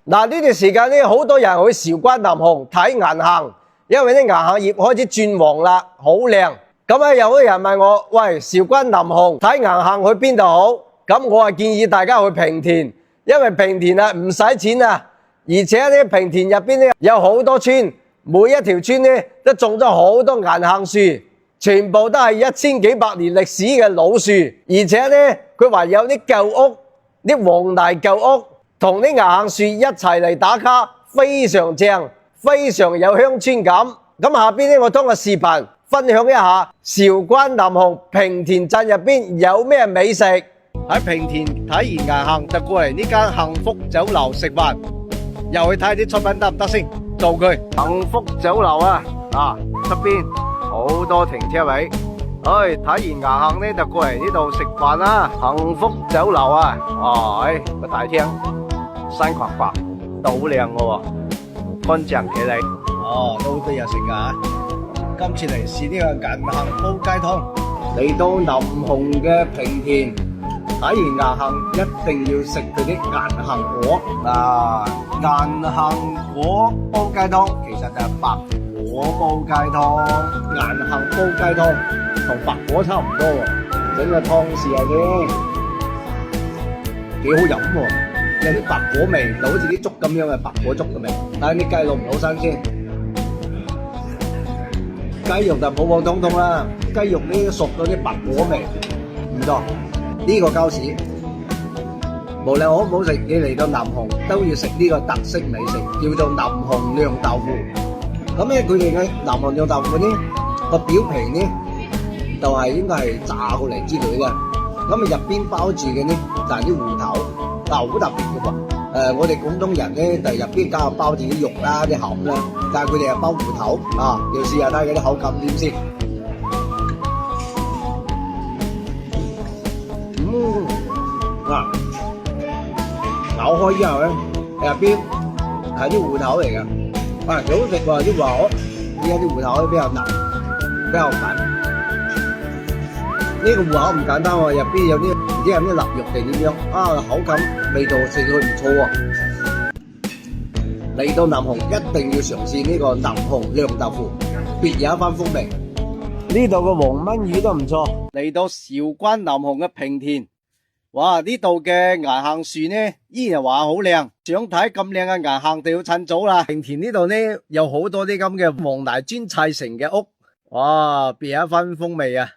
嗱，呢段時間咧，好多人去韶關南雄睇銀杏，因為啲銀杏葉開始轉黃啦，好靚。咁啊，有啲人問我：喂，韶關南雄睇銀杏去邊度好？咁我建議大家去平田，因為平田啊唔使錢啊，而且咧平田入邊咧有好多村，每一條村咧都種咗好多銀杏樹，全部都係1000幾百年歷史嘅老樹，而且咧佢還有啲舊屋，啲黃泥舊屋。同啲銀杏樹一齊嚟打卡，非常正，非常有鄉村感。咁下邊咧，我通過視頻分享一下韶關南雄平田鎮入邊有咩美食。喺平田睇完銀杏就過嚟呢間幸福酒樓食飯，又去睇啲出品得唔得先？做佢幸福酒樓啊！側邊好多停車位。睇完銀杏咧就過嚟呢度食飯啦。幸福酒樓啊！個大廳。山滑滑都好靚嘅喎，乾淨企理。都好多嘢食㗎。今次嚟試呢個銀杏煲雞湯。嚟到南雄嘅平田，睇完銀杏一定要食佢啲銀杏果。銀杏果煲雞湯其實就係白果煲雞湯，銀杏煲雞湯同白果差唔多喎。整個湯試下先，幾好飲喎。有啲白果味，就好似啲粥咁樣嘅白果粥嘅味，但係啲雞肉唔好新鮮，雞肉就普普通通啦。雞肉呢熟咗啲白果味，唔錯。呢個膠屎，無論好唔好食，你嚟到南雄都要食呢個特色美食，叫做南雄釀豆腐。咁咧，佢哋嘅南雄釀豆腐咧，個表皮咧就係應該係炸過嚟之類嘅，咁啊入邊包住嘅咧就係啲芋頭。好特別嘅喎，我哋廣東人咧就入邊加包住啲肉啦、啲餡啦，但係佢哋係包芋頭要試下睇下啲口感點先。咬開之後咧，入邊係啲芋頭嚟嘅，幾好食喎啲芋頭，依家啲芋頭比較腍，比較粉。呢個芋頭唔簡單喎，入邊有啲唔知係咩臘肉定點樣口感味道食落去唔錯喎。嚟到南雄一定要嘗試呢個南雄釀豆腐，別有一番風味。呢度嘅黃燜魚都唔錯。嚟到韶關南雄嘅平田，哇！呢度嘅銀杏樹呢，依然話好靚，想睇咁靚嘅銀杏就要趁早啦。平田呢度呢有好多啲咁嘅黃泥磚砌成嘅屋，哇！別有一番風味啊！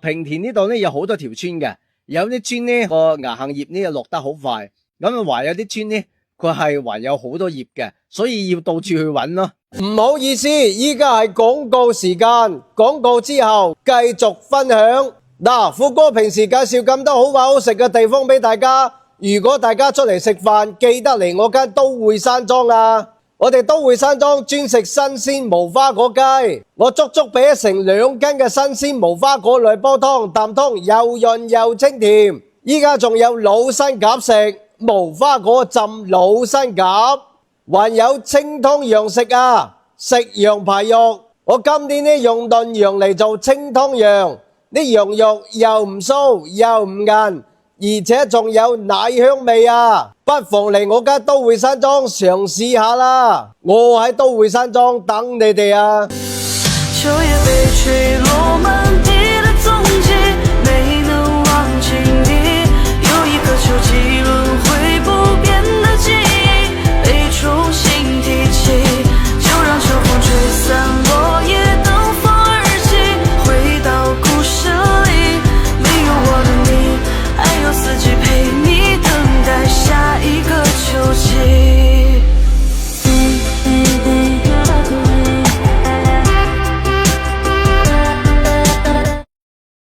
平田呢度咧有好多條村嘅，有啲村咧個銀杏葉咧落得好快，咁還有啲村咧佢係還有好多葉嘅，所以要到處去揾咯。唔好意思，依家係廣告時間，廣告之後繼續分享。富哥平時介紹咁多好玩好食嘅地方俾大家，如果大家出嚟食飯，記得嚟我間都會山莊啊！我哋都會山莊專食新鮮無花果雞，我足足俾咗成2斤嘅新鮮無花果嚟煲湯，啖湯又潤又清甜。依家仲有老新鴿食，無花果浸老新鴿，還有清湯羊食啊！食羊排肉，我今年呢用燉羊嚟做清湯羊，啲羊肉又唔酥又唔韌，而且仲有奶香味啊！不妨嚟我間都會山莊嘗試下啦，我喺都會山莊等你哋啊！秋叶被吹落满